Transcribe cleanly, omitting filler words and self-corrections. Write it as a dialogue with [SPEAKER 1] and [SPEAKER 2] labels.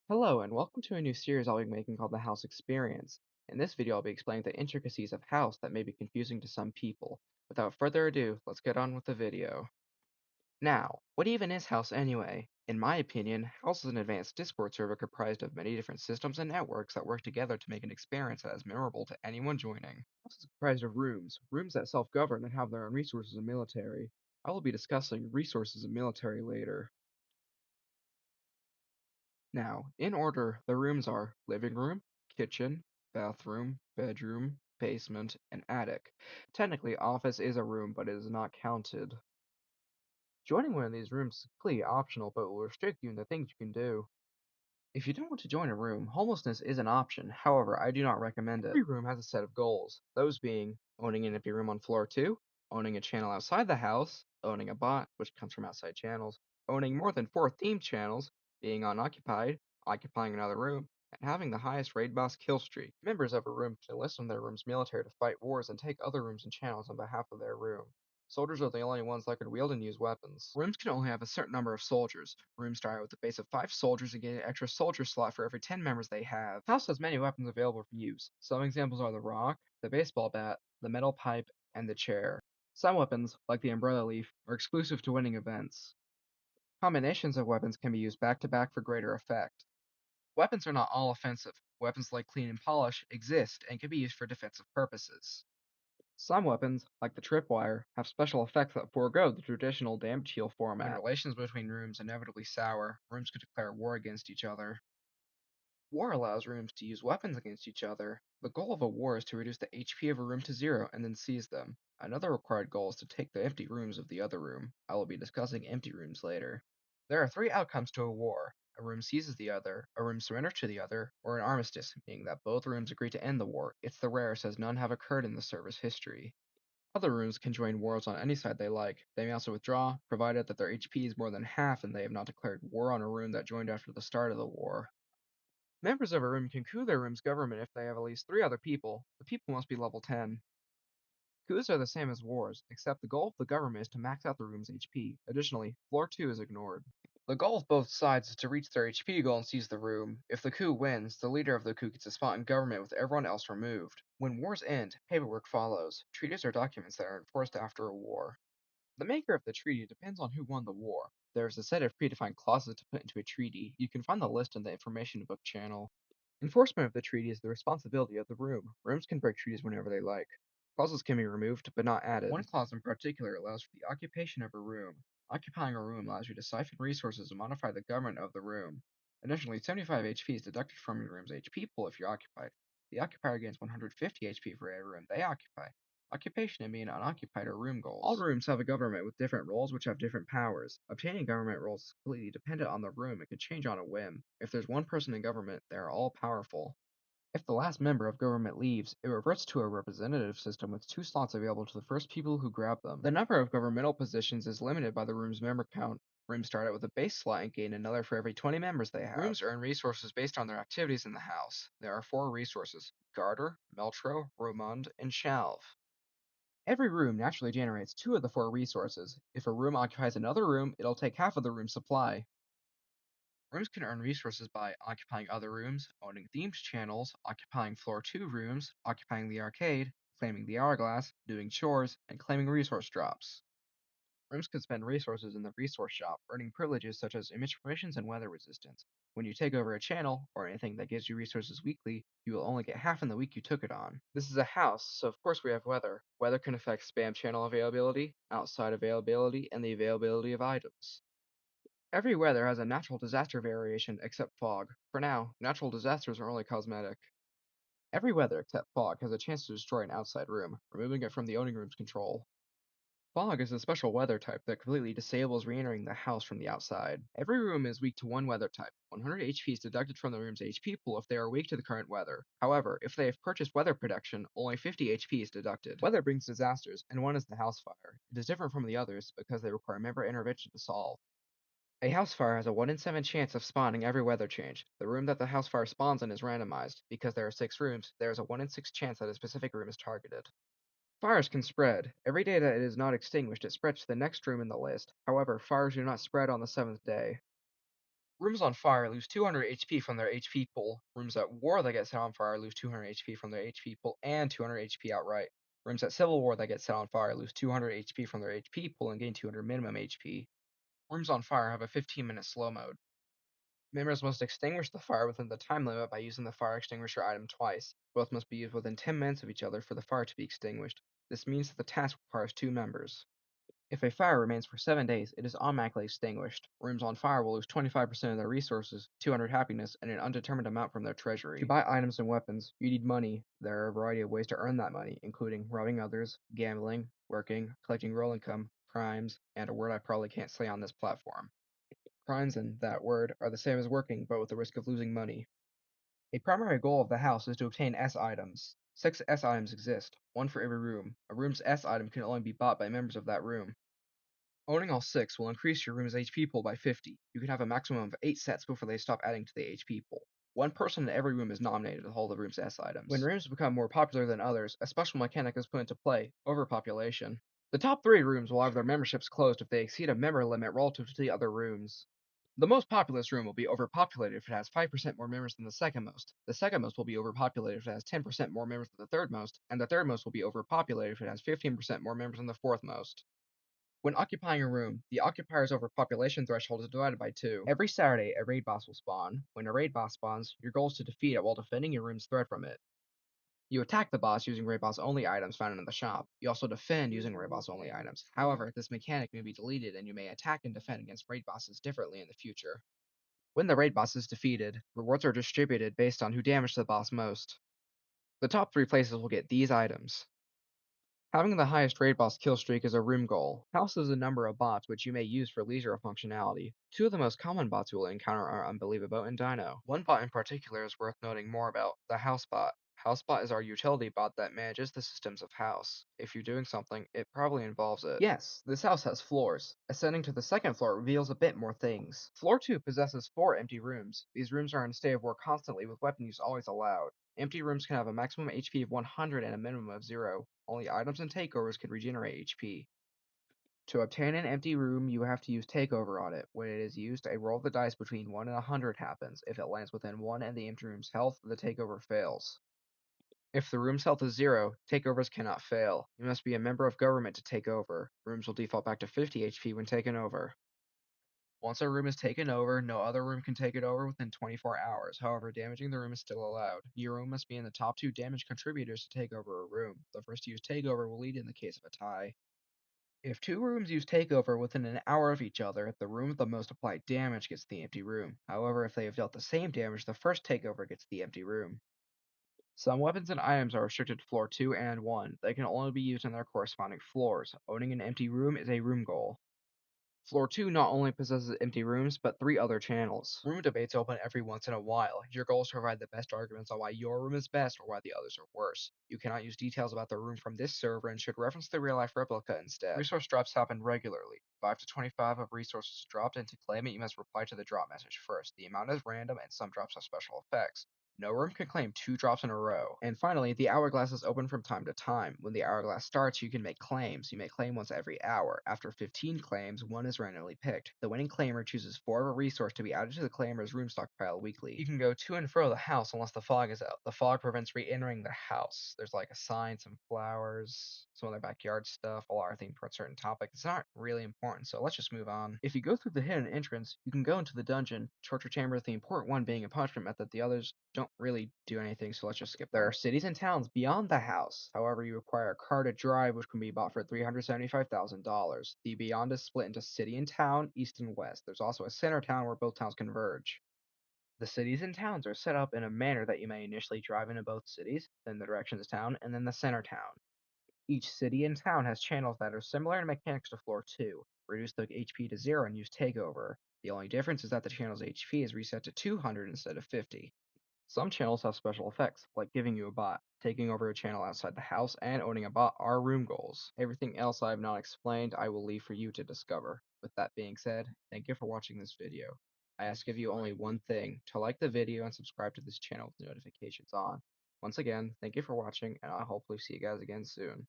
[SPEAKER 1] Hello, and welcome to a new series I'll be making called The House Experience. In this video, I'll be explaining the intricacies of house that may be confusing to some people. Without further ado, let's get on with the video. Now, what even is house anyway? In my opinion, house is an advanced Discord server comprised of many different systems and networks that work together to make an experience that is memorable to anyone joining. House is comprised of rooms that self-govern and have their own resources and military. I will be discussing resources and military later. Now, in order, the rooms are living room, kitchen, bathroom, bedroom, basement, and attic. Technically, office is a room, but it is not counted. Joining one of these rooms is completely optional, but will restrict you in the things you can do. If you don't want to join a room, homelessness is an option. However, I do not recommend it. Every room has a set of goals, those being owning an empty room on floor 2, owning a channel outside the house, owning a bot, which comes from outside channels, owning more than 4 themed channels, being unoccupied, occupying another room, and having the highest raid boss kill streak. Members of a room can enlist in their room's military to fight wars and take other rooms and channels on behalf of their room. Soldiers are the only ones that can wield and use weapons. Rooms can only have a certain number of soldiers. Rooms start with a base of 5 soldiers and get an extra soldier slot for every 10 members they have. House has many weapons available for use. Some examples are the rock, the baseball bat, the metal pipe, and the chair. Some weapons, like the umbrella leaf, are exclusive to winning events. Combinations of weapons can be used back to back for greater effect. Weapons are not all offensive. Weapons like clean and polish exist and can be used for defensive purposes. Some weapons, like the tripwire, have special effects that forego the traditional damage heal format. When relations between rooms inevitably sour, rooms can declare war against each other. War allows rooms to use weapons against each other. The goal of a war is to reduce the HP of a room to 0 and then seize them. Another required goal is to take the empty rooms of the other room. I will be discussing empty rooms later. There are 3 outcomes to a war. A room seizes the other, a room surrenders to the other, or an armistice, meaning that both rooms agree to end the war. It's the rarest as none have occurred in the server's history. Other rooms can join wars on any side they like. They may also withdraw, provided that their HP is more than half and they have not declared war on a room that joined after the start of the war. Members of a room can coup their room's government if they have at least 3 other people. The people must be level 10. Coups are the same as wars, except the goal of the government is to max out the room's HP. Additionally, floor 2 is ignored. The goal of both sides is to reach their HP goal and seize the room. If the coup wins, the leader of the coup gets a spot in government with everyone else removed. When wars end, paperwork follows. Treaties are documents that are enforced after a war. The maker of the treaty depends on who won the war. There is a set of predefined clauses to put into a treaty. You can find the list in the information book channel. Enforcement of the treaty is the responsibility of the room. Rooms can break treaties whenever they like. Clauses can be removed, but not added. One clause in particular allows for the occupation of a room. Occupying a room allows you to siphon resources and modify the government of the room. Additionally, 75 HP is deducted from your room's HP pool if you're occupied. The occupier gains 150 HP for every room they occupy. Occupation and being unoccupied are room goals. All rooms have a government with different roles which have different powers. Obtaining government roles is completely dependent on the room and can change on a whim. If there's one person in government, they are all powerful. If the last member of government leaves, it reverts to a representative system with 2 slots available to the first people who grab them. The number of governmental positions is limited by the room's member count. Rooms start out with a base slot and gain another for every 20 members they have. Rooms earn resources based on their activities in the house. There are 4 resources: Garter, Meltro, Romund, and Shalv. Every room naturally generates 2 of the 4 resources. If a room occupies another room, it'll take half of the room's supply. Rooms can earn resources by occupying other rooms, owning themed channels, occupying floor 2 rooms, occupying the arcade, claiming the hourglass, doing chores, and claiming resource drops. Rooms can spend resources in the resource shop, earning privileges such as image permissions and weather resistance. When you take over a channel, or anything that gives you resources weekly, you will only get half in the week you took it on. This is a house, so of course we have weather. Weather can affect spam channel availability, outside availability, and the availability of items. Every weather has a natural disaster variation except fog. For now, natural disasters are only cosmetic. Every weather except fog has a chance to destroy an outside room, removing it from the owning room's control. Fog is a special weather type that completely disables re-entering the house from the outside. Every room is weak to one weather type. 100 HP is deducted from the room's HP pool if they are weak to the current weather. However, if they have purchased weather protection, only 50 HP is deducted. Weather brings disasters, and one is the house fire. It is different from the others because they require member intervention to solve. A house fire has a 1 in 7 chance of spawning every weather change. The room that the house fire spawns in is randomized. Because there are 6 rooms, there is a 1 in 6 chance that a specific room is targeted. Fires can spread. Every day that it is not extinguished, it spreads to the next room in the list. However, fires do not spread on the 7th day. Rooms on fire lose 200 HP from their HP pool. Rooms at war that get set on fire lose 200 HP from their HP pool and 200 HP outright. Rooms at civil war that get set on fire lose 200 HP from their HP pool and gain 200 minimum HP. Rooms on fire have a 15-minute slow mode. Members must extinguish the fire within the time limit by using the fire extinguisher item twice. Both must be used within 10 minutes of each other for the fire to be extinguished. This means that the task requires 2 members. If a fire remains for 7 days, it is automatically extinguished. Rooms on fire will lose 25% of their resources, 200 happiness, and an undetermined amount from their treasury. To buy items and weapons, you need money. There are a variety of ways to earn that money, including robbing others, gambling, working, collecting real income, crimes, and a word I probably can't say on this platform. Crimes and that word are the same as working, but with the risk of losing money. A primary goal of the house is to obtain S items. 6 S items exist, one for every room. A room's S item can only be bought by members of that room. Owning all 6 will increase your room's HP pool by 50. You can have a maximum of 8 sets before they stop adding to the HP pool. One person in every room is nominated to hold the room's S items. When rooms become more popular than others, a special mechanic is put into play: overpopulation. The top 3 rooms will have their memberships closed if they exceed a member limit relative to the other rooms. The most populous room will be overpopulated if it has 5% more members than the second most. The second most will be overpopulated if it has 10% more members than the third most, and the third most will be overpopulated if it has 15% more members than the fourth most. When occupying a room, the occupier's overpopulation threshold is divided by 2. Every Saturday, a raid boss will spawn. When a raid boss spawns, your goal is to defeat it while defending your room's threat from it. You attack the boss using raid boss only items found in the shop. You also defend using raid boss only items. However, this mechanic may be deleted and you may attack and defend against raid bosses differently in the future. When the raid boss is defeated, rewards are distributed based on who damaged the boss most. The top 3 places will get these items. Having the highest raid boss kill streak is a room goal. House is a number of bots which you may use for leisure functionality. 2 of the most common bots you will encounter are Unbelievable and Dino. One bot in particular is worth noting more about: the House bot. HouseBot is our utility bot that manages the systems of House. If you're doing something, it probably involves it. Yes, this house has floors. Ascending to the second floor reveals a bit more things. Floor 2 possesses 4 empty rooms. These rooms are in a state of war constantly, with weapon use always allowed. Empty rooms can have a maximum HP of 100 and a minimum of 0. Only items and takeovers can regenerate HP. To obtain an empty room, you have to use Takeover on it. When it is used, a roll of the dice between 1 and 100 happens. If it lands within 1 and the empty room's health, the takeover fails. If the room's health is 0, takeovers cannot fail. You must be a member of government to take over. Rooms will default back to 50 HP when taken over. Once a room is taken over, no other room can take it over within 24 hours. However, damaging the room is still allowed. Your room must be in the top 2 damage contributors to take over a room. The first to use takeover will lead in the case of a tie. If 2 rooms use takeover within an hour of each other, the room with the most applied damage gets the empty room. However, if they have dealt the same damage, the first takeover gets the empty room. Some weapons and items are restricted to floor 2 and 1. They can only be used in their corresponding floors. Owning an empty room is a room goal. Floor 2 not only possesses empty rooms, but 3 other channels. Room debates open every once in a while. Your goal is to provide the best arguments on why your room is best or why the others are worse. You cannot use details about the room from this server and should reference the real-life replica instead. Resource drops happen regularly. 5 to 25 of resources dropped, and to claim it you must reply to the drop message first. The amount is random and some drops have special effects. No room can claim 2 drops in a row. And finally, the hourglass is open from time to time. When the hourglass starts, you can make claims. You may claim once every hour. After 15 claims, one is randomly picked. The winning claimer chooses 4 of a resource to be added to the claimer's room stockpile weekly. You can go to and fro the house unless the fog is out. The fog prevents re-entering the house. There's like a sign, some flowers, some other backyard stuff, a lot of themed for a certain topic. It's not really important, so let's just move on. If you go through the hidden entrance, you can go into the dungeon. Torture chamber is the important one, being a punishment method. The others don't really do anything, so let's just skip. There are cities and towns beyond the house. However, you require a car to drive, which can be bought for $375,000. The beyond is split into city and town, east and west. There's also a center town where both towns converge. The cities and towns are set up in a manner that you may initially drive into both cities, then the directions town, and then the center town. Each city and town has channels that are similar in mechanics to floor 2. Reduce the HP to 0 and use takeover. The only difference is that the channel's HP is reset to 200 instead of 50. Some channels have special effects, like giving you a bot. Taking over a channel outside the house and owning a bot are room goals. Everything else I have not explained I will leave for you to discover. With that being said, thank you for watching this video. I ask of you only one thing: to like the video and subscribe to this channel with notifications on. Once again, thank you for watching, and I'll hopefully see you guys again soon.